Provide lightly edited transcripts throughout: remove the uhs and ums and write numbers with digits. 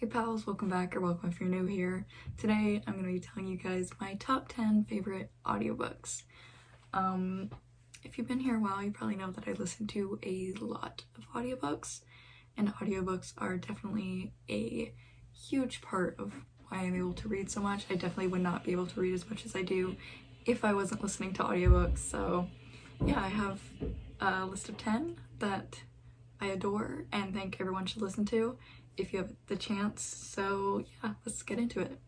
Hey pals, welcome back, or welcome if you're new here. Today I'm going to be telling you guys my top 10 favorite audiobooks. If you've been here a while, you probably know that I listen to a lot of audiobooks, and audiobooks are definitely a huge part of why I'm able to read so much. I definitely would not be able to read as much as I do if I wasn't listening to audiobooks, so yeah, I have a list of 10 that I adore and think everyone should listen to if you have the chance. So yeah, let's get into it.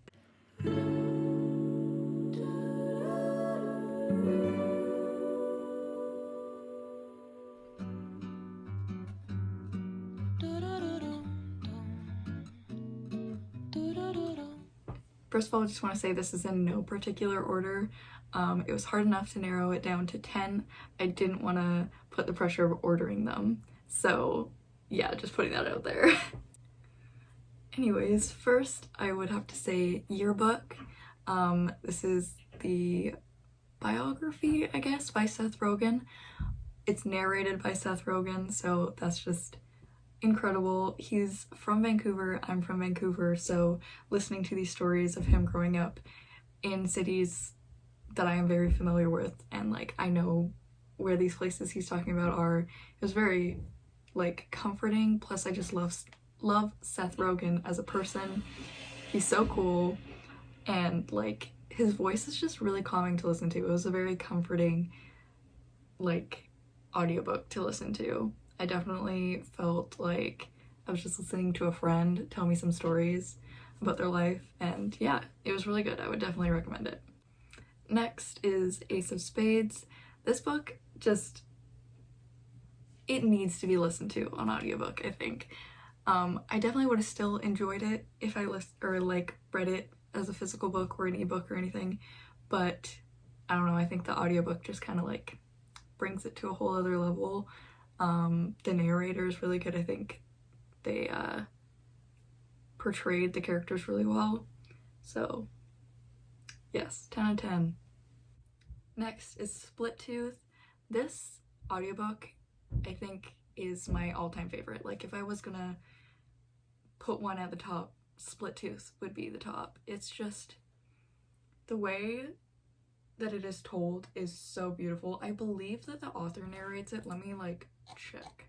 First of all, I just want to say this is in no particular order. It was hard enough to narrow it down to 10. I didn't want to put the pressure of ordering them. So yeah, just putting that out there. Anyways, first I would have to say Yearbook. This is the biography, I guess, by Seth Rogen. It's narrated by Seth Rogen, so that's just incredible. He's from Vancouver, I'm from Vancouver, so listening to these stories of him growing up in cities that I am very familiar with and like I know where these places he's talking about are, it was very like comforting. Plus I just love Seth Rogen as a person. He's so cool, and like his voice is just really calming to listen to. It was a very comforting like audiobook to listen to. I definitely felt like I was just listening to a friend tell me some stories about their life, and yeah, it was really good. I would definitely recommend it. Next is Ace of Spades. This book just, it needs to be listened to on audiobook, I think. I definitely would have still enjoyed it if I read it as a physical book or an ebook or anything, but I don't know, I think the audiobook just kind of like brings it to a whole other level. The narrator is really good. I think they portrayed the characters really well. So yes, 10 out of 10. Next is Split Tooth. This audiobook I think is my all-time favorite. Like if I was gonna put one at the top, Split Tooth would be the top. It's just the way that it is told is so beautiful. I believe that the author narrates it. Let me like check.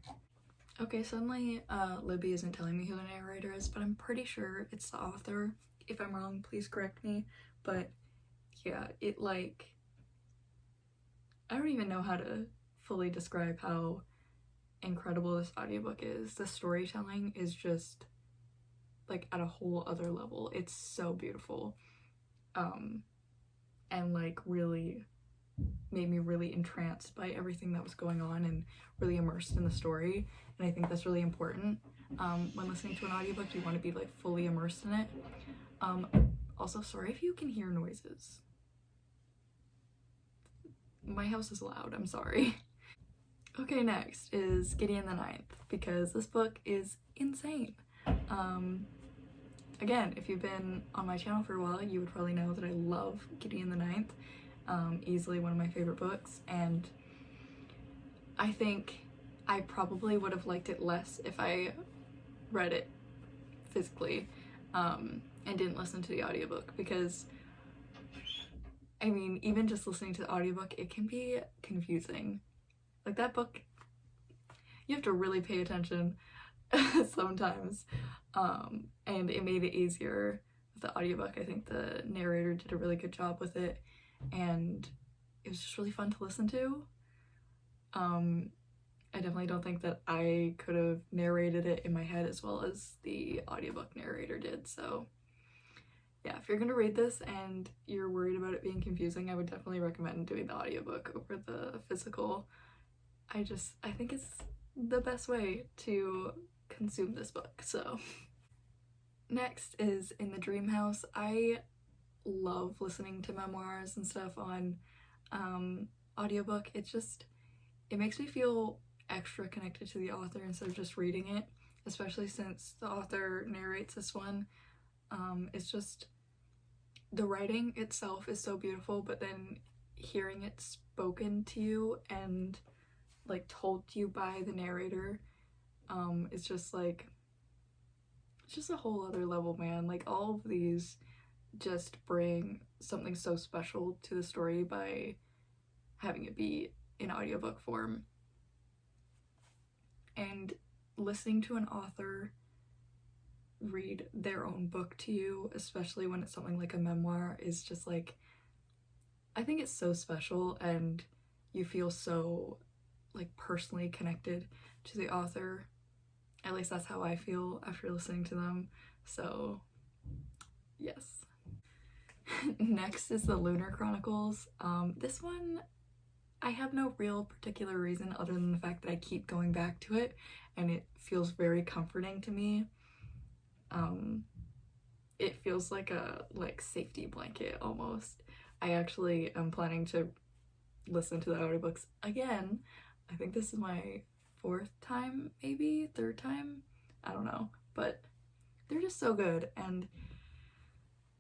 Okay, suddenly Libby isn't telling me who the narrator is, but I'm pretty sure it's the author. If I'm wrong, please correct me. But yeah, it like, I don't even know how to fully describe how incredible this audiobook is. The storytelling is just like at a whole other level. It's so beautiful, and like really made me really entranced by everything that was going on and really immersed in the story. And I think that's really important. When listening to an audiobook, you want to be like fully immersed in it. Also, sorry if you can hear noises. My house is loud, I'm sorry. Okay, next is Gideon the Ninth, because this book is insane. Again, if you've been on my channel for a while, you would probably know that I love Gideon the Ninth. Easily one of my favorite books, and I think I probably would have liked it less if I read it physically and didn't listen to the audiobook, because I mean, even just listening to the audiobook, it can be confusing. Like that book, you have to really pay attention sometimes, and it made it easier with the audiobook. I think the narrator did a really good job with it, and it was just really fun to listen to. I definitely don't think that I could have narrated it in my head as well as the audiobook narrator did. So yeah, if you're gonna read this and you're worried about it being confusing, I would definitely recommend doing the audiobook over the physical. I think it's the best way to consume this book. So next is In the Dream House. I love listening to memoirs and stuff on audiobook. It makes me feel extra connected to the author instead of just reading it, especially since the author narrates this one. It's just, the writing itself is so beautiful, but then hearing it spoken to you and like told to you by the narrator, it's just like just a whole other level, man. Like, all of these just bring something so special to the story by having it be in audiobook form. And listening to an author read their own book to you, especially when it's something like a memoir, is just like, I think it's so special, and you feel so like personally connected to the author. At least that's how I feel after listening to them. So yes. Next is the Lunar Chronicles. This one, I have no real particular reason other than the fact that I keep going back to it and it feels very comforting to me. It feels like a safety blanket almost. I actually am planning to listen to the audiobooks again. I think this is my 4th time, maybe 3rd time, I don't know, but they're just so good. And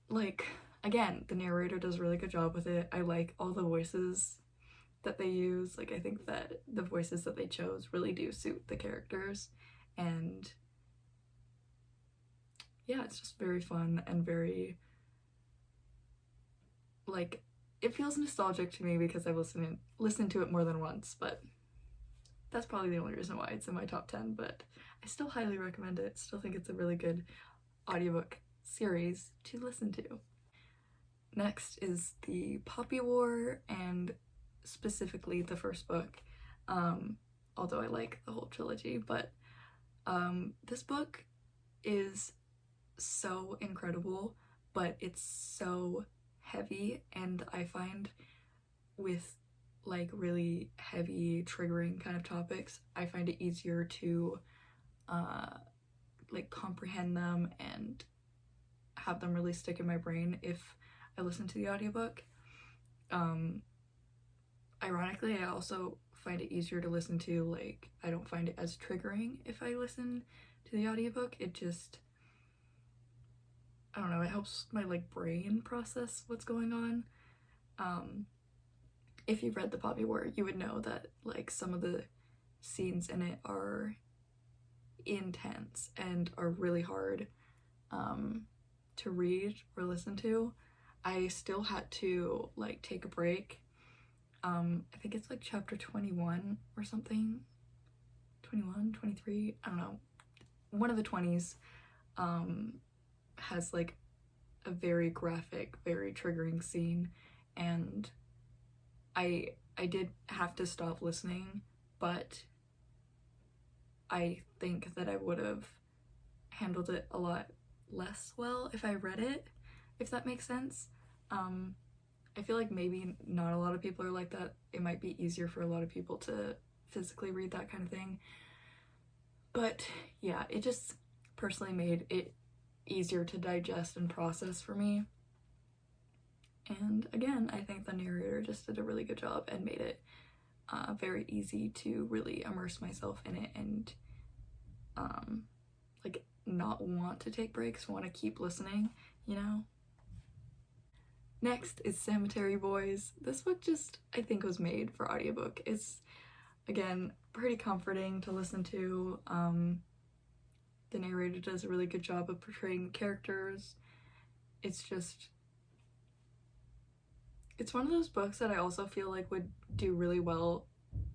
like, again, the narrator does a really good job with it. I like all the voices that they use. Like, I think that the voices that they chose really do suit the characters, and yeah, it's just very fun and very, like, it feels nostalgic to me because I've listened to it more than once, but that's probably the only reason why it's in my top 10, but I still highly recommend it. Still think it's a really good audiobook series to listen to. Next is the Poppy War, and specifically the first book, although I like the whole trilogy, but this book is so incredible, but it's so heavy, and I find with like really heavy triggering kind of topics, I find it easier to like comprehend them and have them really stick in my brain if I listen to the audiobook. Ironically, I also find it easier to listen to, like, I don't find it as triggering if I listen to the audiobook. It just, I don't know, it helps my like brain process what's going on. If you've read The Poppy War, you would know that like some of the scenes in it are intense and are really hard to read or listen to. I still had to like take a break. I think it's like chapter 21 or something, 21, 23, I don't know, one of the 20s has like a very graphic, very triggering scene, and I did have to stop listening, but I think that I would have handled it a lot less well if I read it, if that makes sense. I feel like maybe not a lot of people are like that. It might be easier for a lot of people to physically read that kind of thing. But yeah, it just personally made it easier to digest and process for me. And again, I think the narrator just did a really good job and made it very easy to really immerse myself in it and like not want to take breaks, want to keep listening, you know? Next is Cemetery Boys. This book just, I think, was made for audiobook. It's, again, pretty comforting to listen to. The narrator does a really good job of portraying the characters. It's one of those books that I also feel like would do really well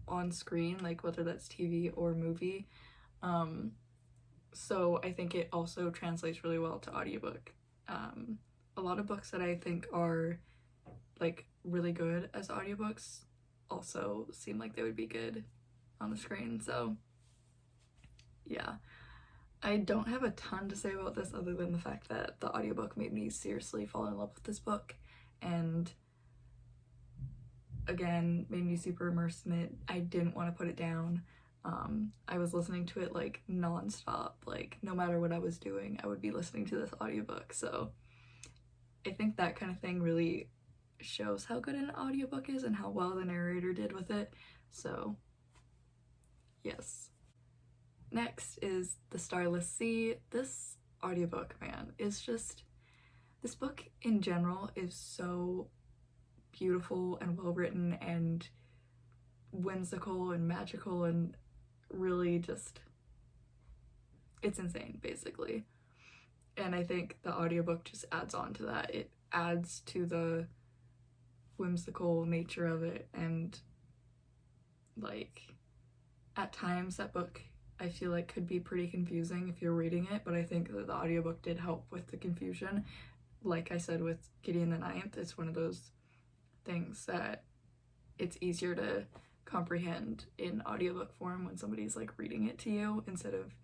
on screen, like whether that's TV or movie. So I think it also translates really well to audiobook. A lot of books that I think are like really good as audiobooks also seem like they would be good on the screen. So yeah, I don't have a ton to say about this other than the fact that the audiobook made me seriously fall in love with this book, and again made me super immersed in it. I didn't want to put it down. I was listening to it like non-stop, like no matter what I was doing I would be listening to this audiobook. So I think that kind of thing really shows how good an audiobook is and how well the narrator did with it. So yes. Next is the Starlight C. This audiobook, man, is just, this book in general is so beautiful and well written and whimsical and magical and really just, it's insane basically. And I think the audiobook just adds on to that. It adds to the whimsical nature of it, and like at times that book I feel like could be pretty confusing if you're reading it, but I think that the audiobook did help with the confusion. Like I said with Gideon the Ninth, it's one of those things that it's easier to comprehend in audiobook form when somebody's like reading it to you instead of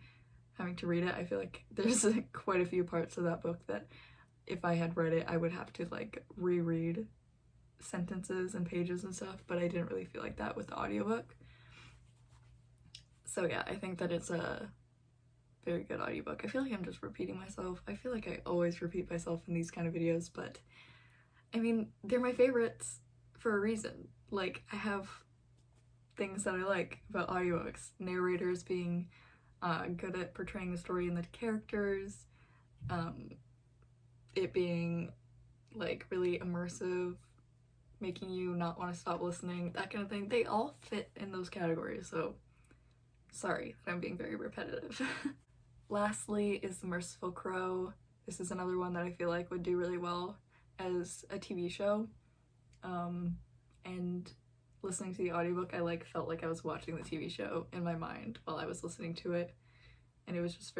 having to read it. I feel like there's like quite a few parts of that book that if I had read it I would have to like reread sentences and pages and stuff, but I didn't really feel like that with the audiobook. So yeah, I think that it's a very good audiobook. I feel like I'm just repeating myself. I feel like I always repeat myself in these kind of videos, but I mean, they're my favorites for a reason. Like, I have things that I like about audiobooks. Narrators being good at portraying the story and the characters, it being like really immersive, making you not want to stop listening, that kind of thing. They all fit in those categories, so sorry that I'm being very repetitive. Lastly is The Merciful Crow. This is another one that I feel like would do really well as a TV show. And listening to the audiobook, I like felt like I was watching the TV show in my mind while I was listening to it. And it was just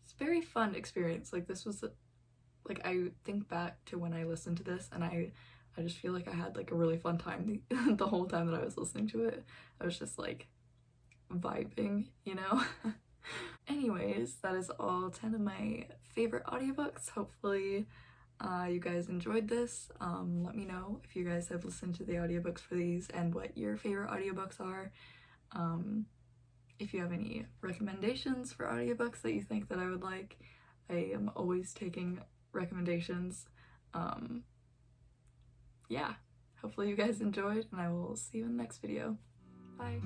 it's very fun experience. Like this was, like I think back to when I listened to this and I just feel like I had like a really fun time the whole time that I was listening to it. I was just like vibing, you know? Anyways, that is all 10 of my favorite audiobooks. Hopefully you guys enjoyed this. Let me know if you guys have listened to the audiobooks for these and what your favorite audiobooks are. If you have any recommendations for audiobooks that you think that I would like, I am always taking recommendations. Yeah, hopefully you guys enjoyed, and I will see you in the next video. Bye!